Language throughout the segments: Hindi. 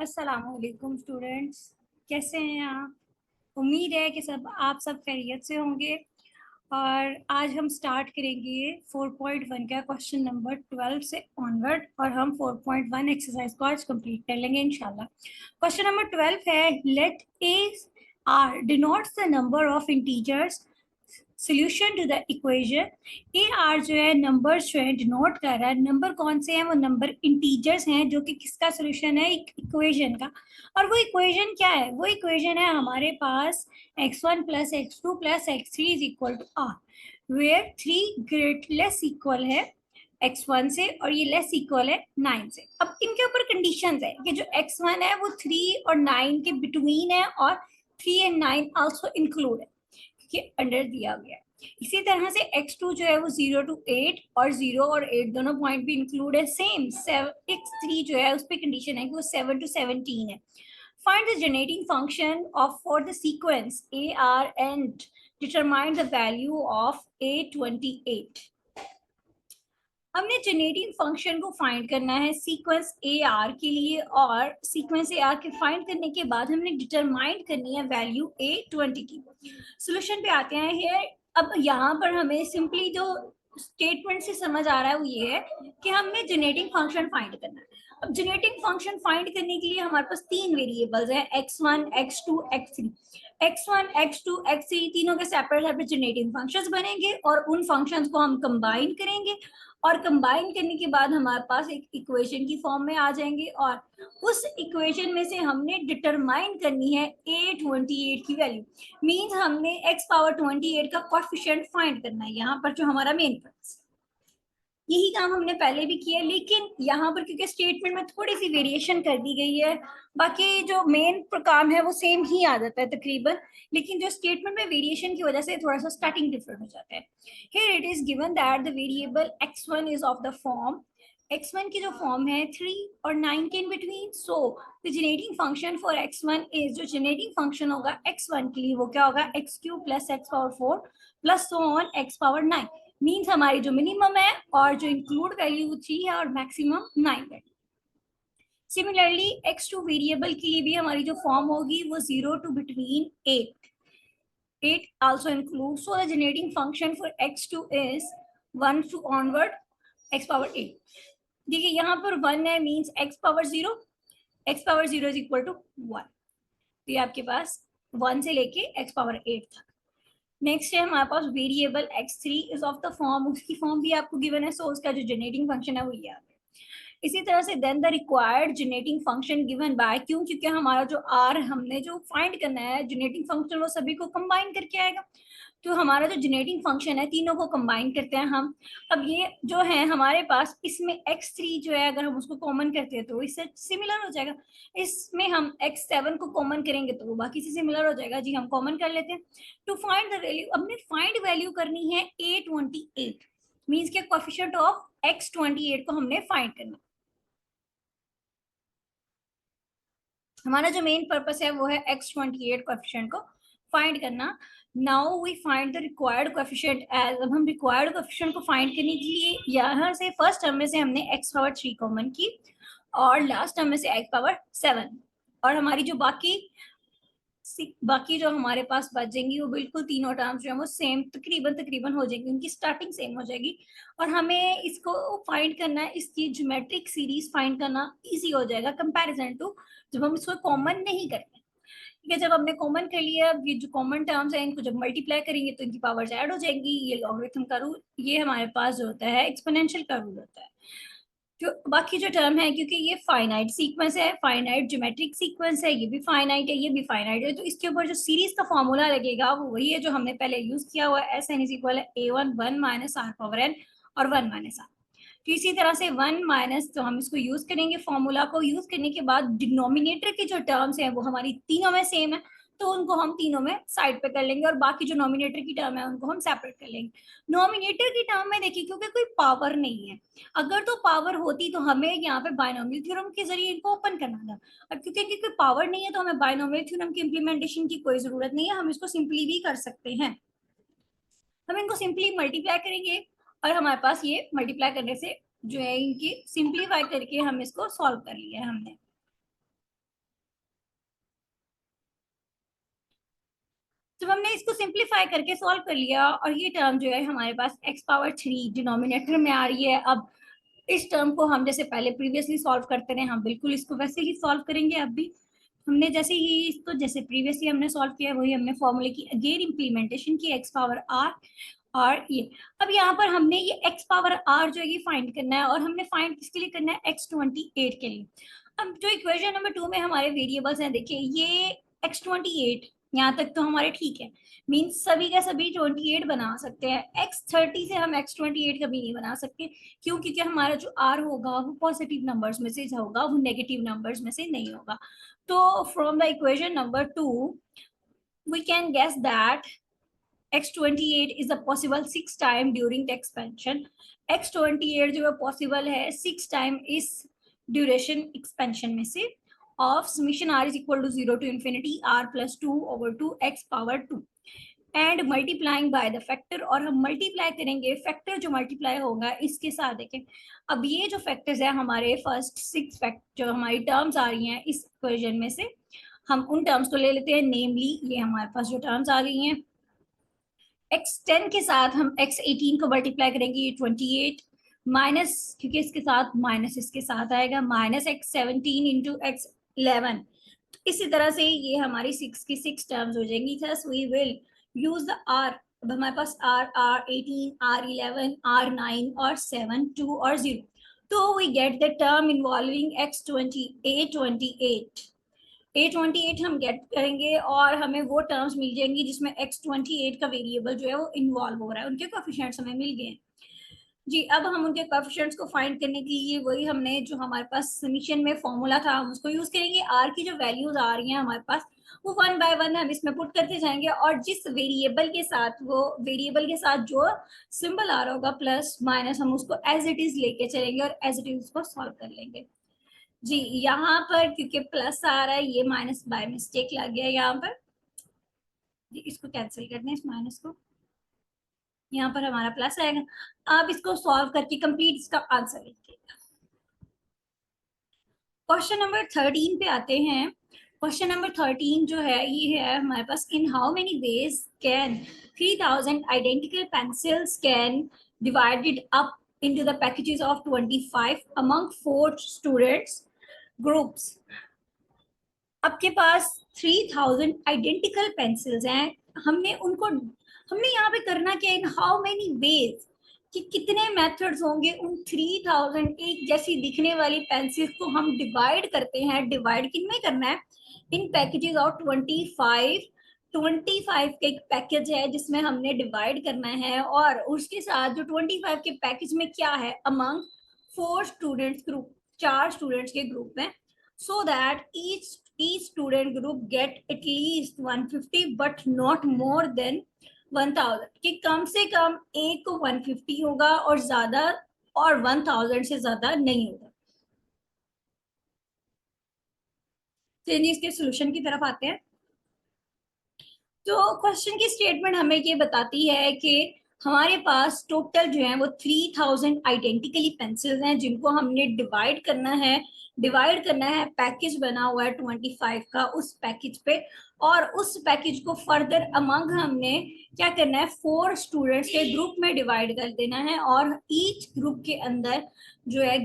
अस्सलामुअलैकुम स्टूडेंट्स, कैसे हैं आप? उम्मीद है कि आप सब खैरियत से होंगे। और आज हम स्टार्ट करेंगे 4.1 का क्वेश्चन नंबर 12 से ऑनवर्ड, और हम 4.1 एक्सरसाइज को आज कंप्लीट कर लेंगे इंशाल्लाह। क्वेश्चन नंबर 12 है, let a r denotes the number of integers solution to the equation. A r जो है नंबर जो है डिनोट कर रहा है, नंबर कौन से हैं? वो नंबर इंटीजर्स हैं जो कि किसका सोल्यूशन है? इक्वेशन का। और वो इक्वेशन क्या है? वो इक्वेशन है हमारे पास x1 plus x2 plus x3 is equal to r, where 3 great less equal है x1 से और ये लेस इक्वल है 9 से। अब इनके ऊपर कंडीशंस है कि जो x1 है वो 3 और 9 के बिटवीन है, और 3 एंड 9 आल्सो इंक्लूड है के अंडर दिया गया है। इसी तरह से x2 जो है वो 0 to 8, और 0 और 8 दोनों पॉइंट भी इंक्लूड है। सेम x3 जो है उस पर कंडीशन है कि वो 7 to 17 है। Find the generating function of for the sequence a r and determine the value of a28। हमने जनरेटिंग फंक्शन को फाइंड करना है सीक्वेंस ए आर के लिए, और सीक्वेंस ए आर के फाइंड करने के बाद हमने डिटरमाइन करनी है वैल्यू A20 की। सोल्यूशन पे आते हैं here। अब यहाँ पर हमें सिंपली जो स्टेटमेंट से समझ आ रहा है वो ये है कि हमने जनरेटिंग फंक्शन फाइंड करना है। अब जनरेटिंग फंक्शन फाइंड करने के लिए हमारे पास तीन वेरिएबल्स हैं, x1 x2 x3। x1 x2 x3 तीनों के सेपरेट सेपरेट जनरेटिंग फंक्शंस बनेंगे, और उन फंक्शंस को हम कंबाइन करेंगे, और कंबाइन करने के बाद हमारे पास एक इक्वेशन की फॉर्म में आ जाएंगे, और उस इक्वेशन में से हमने डिटरमाइन करनी है A28 की वैल्यू। मींस हमने x पावर 28 का कोएफिशिएंट फाइंड करना है, यहाँ पर जो हमारा मेन पर्पस। यही काम हमने पहले भी किया, लेकिन यहाँ पर क्योंकि स्टेटमेंट में थोड़ी सी वेरिएशन कर दी गई है, बाकी जो मेन काम है वो सेम ही आ जाता है तकरीबन, लेकिन जो स्टेटमेंट में वेरिएशन की वजह से थोड़ा सा स्टार्टिंग डिफरेंट हो जाता है। Here it is given that the variable x1 is of the form, x1 की जो फॉर्म है 3 और 9 के in between. So the generating function for x1 is, जो जनरेटिंग फंक्शन होगा x1 के लिए वो क्या होगा? x cube plus x power 4 plus so on x power 9। Means हमारी जो मिनिमम है और जो इंक्लूड वैल्यू 3 है और मैक्सिमम 9 है। सिमिलरली x2 वेरिएबल के लिए भी हमारी जो फॉर्म होगी वो 0 to between 8। 8 also includes, so the generating function for x2 is 1 to onward x power 8। देखिए यहाँ पर 1 है, means x power 0, x power 0 is equal to 1। तो ये आपके पास 1 से लेके x पावर 8 तक। नेक्स्ट है हमारे पास variable x3 is of the form, उसकी फॉर्म भी आपको गिवन है, सो उसका जो जनरेटिंग फंक्शन है वो ये आ गया। इसी तरह से then the required generating function given by, क्यों? क्योंकि हमारा जो आर हमने जो फाइंड करना है जनरेटिंग फंक्शन वो सभी को कंबाइन करके आएगा। तो हमारा जो जनरेटिंग फंक्शन है तीनों को कंबाइन करते हैं हम। अब ये जो है हमारे पास, इसमें x3 जो है अगर हम उसको कॉमन करते हैं तो इससे सिमिलर हो जाएगा। इसमें हम x7 को कॉमन करेंगे तो वो बाकी से सिमिलर हो जाएगा। जी हम कॉमन कर लेते हैं। टू फाइंड द वैल्यू, हमने फाइंड वैल्यू करनी है A28, मीन्स के कोएफिशिएंट ऑफ x28 को हमने फाइंड करना। हमारा जो मेन पर्पस है वो है x28 कोएफिशिएंट को फाइंड करना। Now we find the required coefficient as, अब हम रिक्वायर्ड कोएफिशिएंट को फाइंड करने के लिए यहाँ से फर्स्ट टर्म में से हमने x पावर 3 कॉमन की, और लास्ट टर्म में से x पावर 7, और हमारी जो बाकी जो हमारे पास बचेंगी वो बिल्कुल तीनों टर्म्स जो है वो सेम तकरीबन तकरीबन हो जाएंगी, उनकी स्टार्टिंग सेम हो जाएगी। और हमें इसको फाइंड करना है, इसकी ज्योमेट्रिक सीरीज फाइंड करना इजी हो जाएगा कंपैरिजन टू जब हम इसको कॉमन नहीं करते। ठीक है, जब हमने कॉमन कर लिया, ये जो कॉमन टर्म्स है इनको जब मल्टीप्लाई करेंगे तो इनकी पावर्स ऐड हो जाएंगी। ये लॉगरिथम का रूल, ये हमारे पास जो होता है एक्सपोनेंशियल का रूल होता है। जो बाकी जो टर्म है, क्योंकि ये फाइनाइट सीक्वेंस है, फाइनाइट ज्योमेट्रिक सीक्वेंस है, ये भी फाइनाइट है, ये भी फाइनाइट है, तो इसके ऊपर जो सीरीज का फॉर्मूला लगेगा वो वही है जो हमने पहले यूज किया हुआ है, एस एन इज इक्वल है a1 1 minus are power N और 1 माइनस आर। तो इसी तरह से 1 माइनस, तो हम इसको यूज करेंगे, फॉर्मूला को यूज करने के बाद डिनोमिनेटर के जो टर्म्स हैं वो हमारी तीनों में सेम है, तो उनको हम तीनों में साइड पे कर लेंगे, और बाकी जो नॉमिनेटर की टर्म है उनको हम सेपरेट कर लेंगे। नॉमिनेटर की टर्म में देखिए क्योंकि कोई पावर नहीं है, अगर तो पावर होती तो हमें यहाँ पे बायनोमियल थ्योरम के जरिए इनको ओपन करना था। और क्योंकि इनकी कोई पावर नहीं है तो हमें बायनोमियल थ्योरम की इंप्लीमेंटेशन की कोई जरूरत नहीं है, हम इसको सिंपली भी कर सकते हैं। हम इनको सिंपली मल्टीप्लाई करेंगे, और हमारे पास ये मल्टीप्लाई करने से जो है इनकी सिंप्लीफाई करके हम इसको सॉल्व कर लिया है हमने। तो हमने इसको सिंप्लीफाई करके सॉल्व कर लिया और ये टर्म जो है हमारे पास x पावर 3 डिनोमिनेटर में आ रही है। अब इस टर्म को हम जैसे पहले प्रीवियसली सॉल्व करते रहे, हम बिल्कुल इसको वैसे ही सॉल्व करेंगे। अब भी हमने जैसे ही इसको जैसे प्रीवियसली हमने सॉल्व किया वही हमने फॉर्मूले की अगेन इम्प्लीमेंटेशन की x पावर r। और ये अब यहाँ पर हमने ये x पावर r जो है ये फाइंड करना है, और हमने फाइंड किसके लिए करना है, x28 के लिए। अब जो इक्वेशन नंबर 2 में हमारे वेरिएबल्स हैं, देखिए ये x28 यहाँ तक तो हमारे ठीक है, मीन्स सभी का सभी 28 बना सकते हैं। x30 से हम x28 कभी नहीं बना सकते, क्यों? क्योंकि हमारा जो r होगा वो पॉजिटिव नंबर्स में से होगा, वो नेगेटिव नंबर्स में से नहीं होगा। तो from the equation number 2 we can guess that x28 is a possible 6 time during the expansion। x28 जो है पॉसिबल है 6 टाइम इस ड्यूरेशन एक्सपेंशन में से of summation r is equal to 0 to infinity r plus 2 over 2 x power 2 and multiplying by the factor. और हम मल्टीप्लाई करेंगे फैक्टर जो मल्टीप्लाई होगा इसके साथ। देखें अब ये जो फैक्टर्स है हमारे फर्स्ट 6 फैक्ट जो हमारी टर्म्स आ रही हैं इस इक्वेशन में से, हम उन टर्म्स को ले लेते हैं। नेमली ये हमारे पास जो टर्म्स आ गई हैं, x10 के साथ हम x18 को मल्टीप्लाई करेंगे, ये 28 माइनस, क्योंकि इसके साथ माइनस इसके साथ आएगा, माइनस x17 इंटू x11। इसी तरह से ये हमारी 6 की 6 टर्म्स हो जाएंगी। Thus we will use the r। अब हमारे पास r18 r11 r9 और 7 2 और 0, तो we get the term involving x28 A28 हम गेट करेंगे और हमें वो टर्म्स मिल जाएंगी जिसमें x28 का वेरिएबल जो है वो इन्वॉल्व हो रहा है, उनके कोएफिशिएंट्स हमें मिल गए जी। अब हम उनके कोएफिशिएंट्स को फाइंड करने के लिए वही हमने जो हमारे पास समीशन में फॉर्मूला था हम उसको यूज करेंगे। r की जो वैल्यूज आ रही हैं हमारे पास वो 1 बाय 1 हम इसमें पुट करते जाएंगे, और जिस वेरिएबल के साथ वो वेरिएबल के साथ जो सिंबल आ रहा होगा प्लस माइनस, हम उसको एज इट इज लेके चलेंगे और एज इट इज उसको सॉल्व कर लेंगे जी। यहाँ पर क्योंकि प्लस आ रहा है ये माइनस बाय मिस्टेक लग गया यहाँ पर जी, इसको कैंसिल करते हैं इस माइनस को, यहाँ पर हमारा प्लस आएगा। अब इसको सॉल्व करके कंप्लीट इसका आंसर लिखिए। क्वेश्चन नंबर 13 पे आते हैं। क्वेश्चन नंबर 13 जो है ये है हमारे पास, in how many ways can 3000 identical pencils can divided up into the packages of 25 among 4 students groups। आपके पास 3000 आइडेंटिकल पेंसिल्स हैं, हमने यहाँ पे करना क्या, इन हाउ मेनी वेज, कि कितने मेथड्स होंगे उन 3000 एक जैसी दिखने वाली पेंसिल्स को हम डिवाइड करते हैं। डिवाइड किन में करना है, इन पैकेजेस ऑफ 25 के एक पैकेज है जिसमें हमने डिवाइड करना है, और उसके साथ जो 25 के पैकेज में क्या है, अमंग 4 स्टूडेंट्स ग्रुप, 4 स्टूडेंट्स के ग्रुप में, so that each student group get at least 150 but not more than 1000, कि कम से कम एक को 150 होगा और ज्यादा और 1000 से ज्यादा नहीं होगा। चलिए इसके सोल्यूशन की तरफ आते हैं। तो क्वेश्चन की स्टेटमेंट हमें ये बताती है कि हमारे पास टोटल जो है वो 3000 आइडेंटिकली पेंसिल्स हैं जिनको हमने डिवाइड करना है। पैकेज बना हुआ है 25 का उस पैकेज पे, और उस पैकेज को फर्दर अमंग हमने क्या करना है, 4 स्टूडेंट्स के ग्रुप में डिवाइड कर देना है, और ईच ग्रुप के अंदर जो है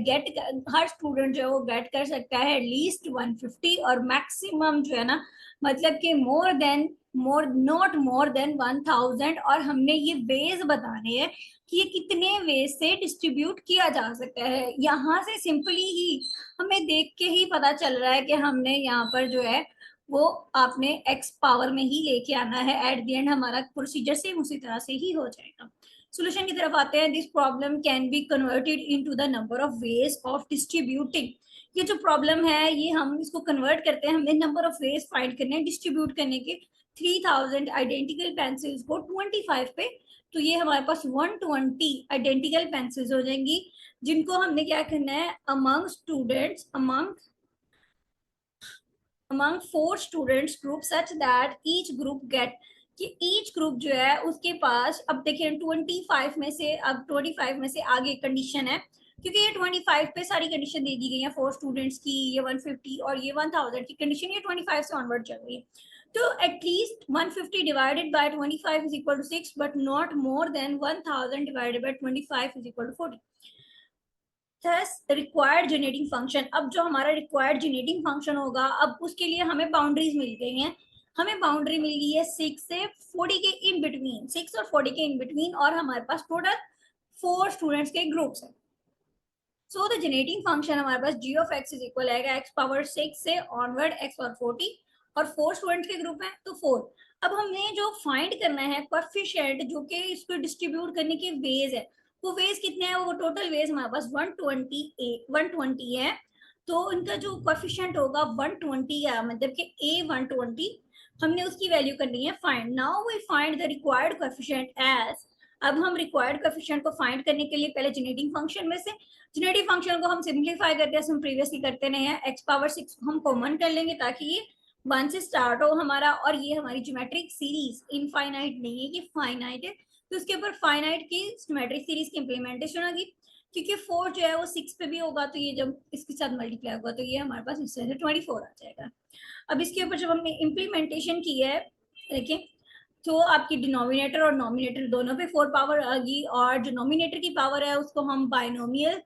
हर स्टूडेंट जो है वो गेट कर सकता है एटलीस्ट 150, और मैक्सिमम जो है ना, मतलब कि नॉट मोर देन 1000। और हमने ये वेज बताने हैं कि ये कितने वेज से डिस्ट्रीब्यूट किया जा सकता है। यहाँ से सिंपली ही हमें देख के ही पता चल रहा है कि हमने यहाँ पर जो है वो आपने x पावर में ही लेके आना है। एट द एंड हमारा प्रोसीजर सेम उसी तरह से ही हो जाएगा। सोल्यूशन की तरफ आते हैं। This problem can be converted into the number of ways of distributing. ये जो प्रॉब्लम है ये हम इसको कन्वर्ट करते हैं, हमने नंबर ऑफ वेज फाइंड करने हैं डिस्ट्रीब्यूट करने के 3000 आइडेंटिकल पेंसिल्स को 25 पे। तो ये हमारे पास 120 आइडेंटिकल पेंसिल्स हो जाएंगी जिनको हमने क्या करना है, among students among 4 students group such that each group get, कि each group जो है उसके पास, अब देखिए 25 में से, अब 25 में से आगे कंडीशन है क्योंकि ये 25 पे सारी कंडीशन दे दी गई है 4 स्टूडेंट्स की, ये 150 और ये 1000 की कंडीशन ये 25 से ऑनवर्ड चल रही है। तो at least 150 divided by 25 is equal to 6, but not more than 1000 divided by 25 is equal to 40. Thus required generating function, अब जो हमारा रिक्वायर्ड जनरेटिंग फंक्शन होगा, अब उसके लिए हमें बाउंड्रीज मिल गई हैं. हमें बाउंड्री मिल गई है 6 से 40 के इन बिटवीन, 6 और 40 के इन बिटवीन, और हमारे पास टोटल 4 स्टूडेंट्स के ग्रुप्स हैं. सो द जनरेटिंग फंक्शन हमारे पास g of x is equal आएगा x पावर 6 से ऑनवर्ड x पावर 40, और 4 स्टूडेंट्स के ग्रुप हैं तो 4. अब हमने जो फाइंड करना है कोएफिशिएंट जो कि इसको डिस्ट्रीब्यूट करने के वेज है, वो वेज कितने हैं, वो टोटल वेज हमारे पास 120 है. तो इनका जो कोएफिशिएंट होगा 120 है, मतलब कि a 120, हमने उसकी वैल्यू करनी है find. Now we find the required coefficient as, अब हम रिक्वायर्ड कोएफिशिएंट को फाइंड करने के लिए पहले जनरेटिंग फंक्शन में से जनरेटिव फंक्शन को हम सिंप्लीफाई करते हैं, हम प्रीवियसली करते रहे हैं. x पावर 6 हम कॉमन कर लेंगे ताकि ये 1 से स्टार्ट हो हमारा, और ये हमारी ज्योमेट्रिक सीरीज इनफाइनाइट नहीं है, कि फाइनाइट है. तो उसके ऊपर फाइनाइट की ज्योमेट्रिक सीरीज की इंप्लीमेंटेशन होगी, क्योंकि 4 जो है वो 6 पे भी होगा, तो ये जब इसके साथ मल्टीप्लाई होगा तो ये हमारे पास इस तरह से 24 आ जाएगा. अब इसके ऊपर जब हमने इम्प्लीमेंटेशन की है, देखिए, तो आपकी डिनोमिनेटर और नॉमिनेटर दोनों पे 4 पावर आ गई, और जो नॉमिनेटर की पावर है उसको हम बाइनोमियल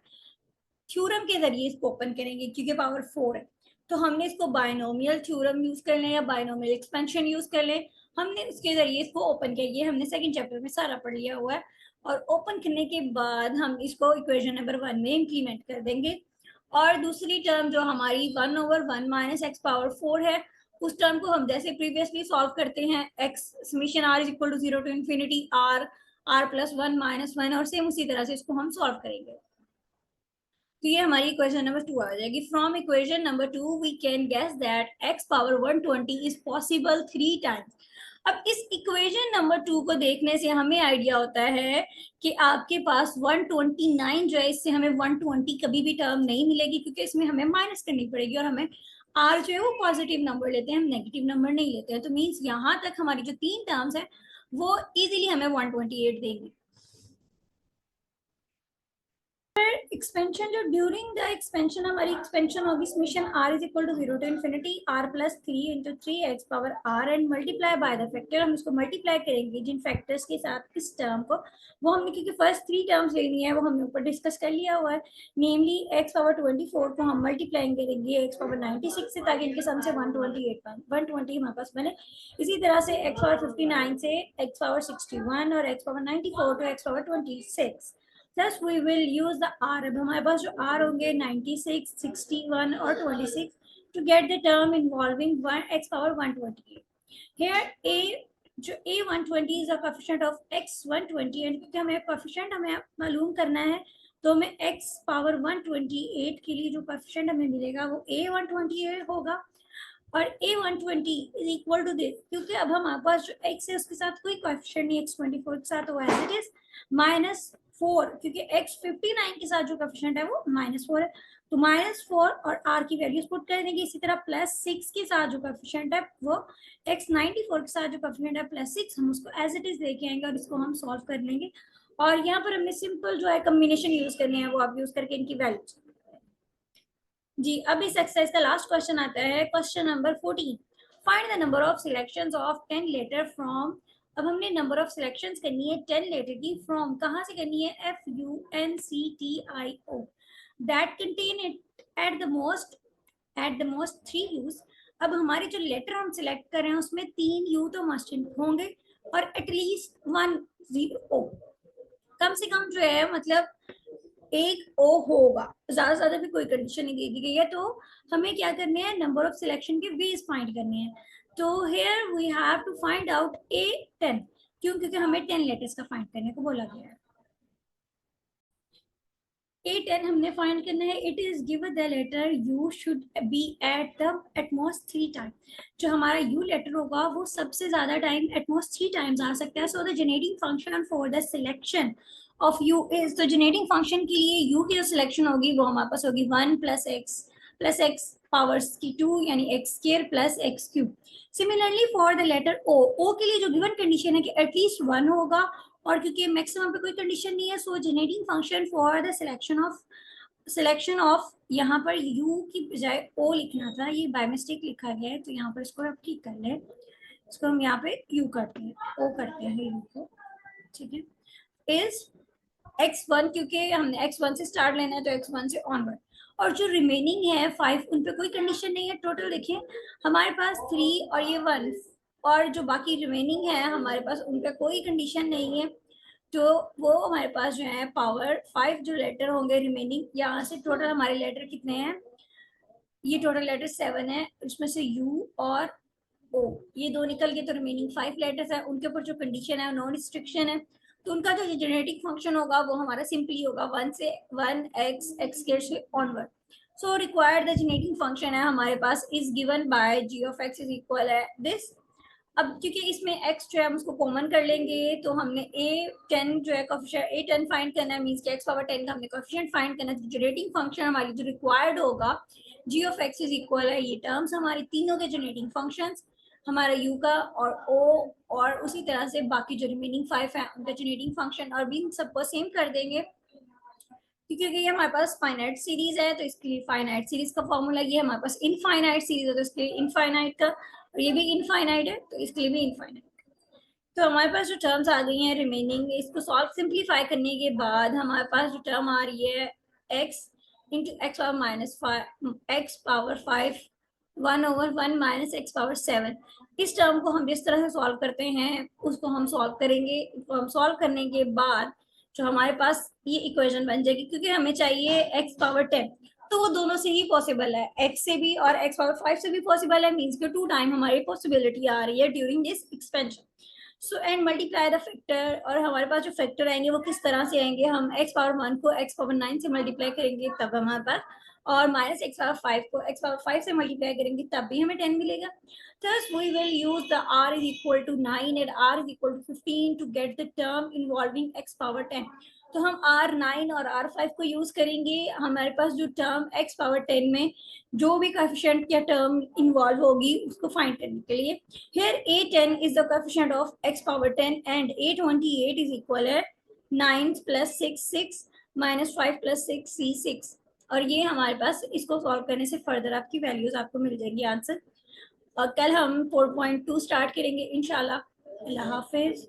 थ्योरम के जरिए इसको ओपन करेंगे, क्योंकि पावर 4 है. तो हमने इसको बाइनोमियल थ्योरम यूज कर लें या बाइनोमियल एक्सपेंशन यूज कर लें, हमने उसके जरिए इसको ओपन किया. ये हमने सेकंड चैप्टर में सारा पढ़ लिया हुआ है. और ओपन करने के बाद हम इसको इक्वेशन नंबर 1 में इंप्लीमेंट कर देंगे. और दूसरी टर्म जो हमारी 1/1 माइनस एक्स पावर 4 है, उस टर्म को हम जैसे प्रीवियसली सॉल्व करते हैं, x summation r is equal to 0 to infinity r plus 1 minus 1, और सेम उसी तरह से इसको हम सॉल्व करेंगे. तो ये हमारी इक्वेशन नंबर 2 आ जाएगी. From equation number 2 we can guess that x power 120 is possible 3 times. अब इस इक्वेशन नंबर 2 को देखने से हमें आइडिया होता है कि आपके पास 129 जो है, इससे हमें 120 कभी भी टर्म नहीं मिलेगी, क्योंकि इसमें हमें माइनस करनी पड़ेगी, और हमें r जो है वो पॉजिटिव नंबर लेते हैं, हम नेगेटिव नंबर नहीं लेते हैं. तो मीन्स यहाँ तक हमारी जो 3 टर्म्स है वो इजीली हमें 128 देंगी. एक्सपेंशन, जो ड्यूरिंग द एक्सपेंशन हमारी एक्सपेंशन होगी summation r is equal to 0 to infinity r plus 3 into 3x power r and multiply by the factor. हम इसको मल्टीप्लाई करेंगे जिन फैक्टर्स के साथ इस टर्म को, वो हमने क्योंकि फर्स्ट 3 टर्म्स लेनी है वो हमने ऊपर डिस्कस कर लिया हुआ है. नेमली x पावर 24 को हम मल्टीप्लाई करेंगे x पावर 96 से, ताकि इनके सम से 120 हमारे पास बने. इसी तरह से x पावर 59 से x पावर 61 और x power 94 to x power 26. Thus we will use the r. अब हमारे पास जो r होंगे 96, 61 और 26 to get the term involving 1 x power 128. Here a जो a 120 is a coefficient of x 120, and क्योंकि हमें coefficient हमें मालूम करना है, तो हमें x पावर 128 के लिए जो coefficient हमें मिलेगा वो a 128 होगा, और a 120 is equal to this, क्योंकि अब हमारे पास जो x है उसके साथ कोई कोएफिशिएंट नहीं, x 24 के साथ, वो एज इट इज -4, क्योंकि x 59 के साथ जो कोएफिशिएंट है वो -4 है. तो -4 और r की वैल्यूज पुट कर देंगे. इसी तरह +6 के साथ जो कोएफिशिएंट है वो x 94 के साथ जो कोएफिशिएंट है +6, हम उसको एज इट इज लेके आएंगे और इसको हम सॉल्व कर लेंगे. और यहाँ पर हमने सिंपल जो है कम्बिनेशन यूज करनी है, वो आप यूज करके इनकी वैल्यूज जी. अब इस एक्सरसाइज का लास्ट क्वेश्चन आता है, question number 14. Find the number of selections of 10 letter from. अब हमने नंबर ऑफ सिलेक्शंस करनी है 10 लेटर की. फ्रॉम कहाँ से करनी है, FUNCTIO that contain it at the most 3 use. अब हमारे जो लेटर हम सिलेक्ट कर रहे हैं उसमें 3 यू तो मस्ट होंगे, और एटलीस्ट 1 0 कम से कम जो है, मतलब एक ओ होगा, ज्यादा ज्यादा भी कोई कंडीशन नहीं दी गई है. तो हमें क्या करने हैं, नंबर ऑफ सिलेक्शन के वेज फाइंड करने हैं. तो here we have to find out A10. क्यों, क्योंकि हमें 10 लेटर्स का फाइंड करने को बोला गया है. A10 हमने फाइंड करना है. It is given the letter U should be at the at most 3 time. जो हमारा U लेटर होगा वो सबसे ज्यादा टाइम एटमोस्ट 3 टाइम्स आ सकता है. So the generating function for the selection of U is, तो जनरेटिंग फंक्शन के लिए U की जो सिलेक्शन होगी वो हमारे पास होगी 1 प्लस x पावर्स की 2, यानी x square plus x cube. Similarly for the letter O के लिए जो गिवन कंडीशन है कि एटलीस्ट 1 होगा, और क्योंकि मैक्सिमम पे कोई कंडीशन नहीं है, so generating function for the selection of यहाँ पर u की बजाय o लिखना था, ये बाय मिस्टेक लिखा गया है, तो यहाँ पर इसको आप ठीक कर लें. इसको हम यहाँ पे यू करते हैं, ओ करते हैं यू को, ठीक है। इज x1, क्योंकि हमने x1 से स्टार्ट लेना है तो x1 से ऑनवर्ड। और जो रिमेनिंग है 5, उन पे कोई कंडीशन नहीं है। टोटल देखिए हमारे पास 3 और ये 1, और जो बाकी रिमेनिंग है हमारे पास उन पे कोई कंडीशन नहीं है। तो वो हमारे पास जो है पावर 5 जो लेटर होंगे रिमेनिंग, यहाँ से टोटल हमारे लेटर कितने हैं, ये टोटल लेटर 7 है, उसमें से यू और ओ ये दो निकल गए, तो रिमेनिंग 5 लेटर्स है। उनके ऊपर जो कंडीशन है नॉन रिस्ट्रिक्शन है, तो उनका जो जेनेटिक फंक्शन होगा वो हमारा सिंपली होगा 1 से 1 x से onward. So required the genetic function है हमारे पास is given by G of X is equal है दिस। अब क्योंकि इसमें x जो है हम उसको कॉमन कर लेंगे, तो हमने a10 जो है कोफिशिएंट a10 फाइंड करना है, मींस कि x पावर 10 का हमने कोफिशिएंट फाइंड करना है। जनरेटिंग फंक्शन हमारी जो रिक्वायर्ड होगा g of x is equal है ये टर्म्स हमारी तीनों के जनरेटिंग फंक्शंस, हमारा u का और o, और उसी तरह से बाकी जो रिमेनिंग 5 है उनका जनरेटिंग फंक्शन, और भी सबको सेम कर देंगे क्योंकि ये हमारे पास फाइनाइट सीरीज है तो इसके लिए फाइनाइट सीरीज का फॉर्मूला, ये हमारे पास इनफाइनाइट सीरीज है तो इसके लिए इनफाइनाइट का, और ये भी इनफाइनाइट है तो इसके लिए भी इनफाइनाइट। तो हमारे पास जो टर्म्स आ गई हैं रिमेनिंग, इसको सॉल्व सिंप्लीफाई करने के बाद हमारे पास जो टर्म आ रही है x into x power minus 5 x power 5 1/1 minus x power 7। इस टर्म को हम जिस तरह से सॉल्व करते हैं उसको हम सॉल्व करेंगे। इसको हम सॉल्व करने के बाद जो हमारे पास ये इक्वेशन बन जाएगी, क्योंकि हमें चाहिए एक्स पावर 10, तो वो दोनों से ही पॉसिबल है, x से भी और x पावर 5 से भी पॉसिबल है, मींस के 2 टाइम हमारी पॉसिबिलिटी आ रही है during this expansion. So and multiply the factor, और हमारे पास जो फैक्टर आएंगे वो किस तरह से आएंगे, हम x पावर 1 को x पावर 9 से मल्टीप्लाई करेंगे तब हमारे पास, और माइनस x पावर 5 को x पावर 5 से मल्टीप्लाई करेंगे तब भी हमें 10 मिलेगा। Thus we will use the r is equal to 9 and r is equal to 15 to get the term involving x power 10। तो हम r9 और r5 को यूज करेंगे हमारे पास जो टर्म x पावर 10 में जो भी कोएफिशिएंट या टर्म इन्वॉल्व होगी उसको फाइंड करने के लिए। Here a10 is the coefficient of x power 10 and a28 is equal है 9 plus 6 6 minus 5 plus 6 c 6, और ये हमारे पास इसको सॉल्व करने से फर्दर आपकी वैल्यूज आपको मिल जाएंगी आंसर। और कल हम 4.2 स्टार्ट करेंगे इंशाल्लाह। अल्लाह हाफिज।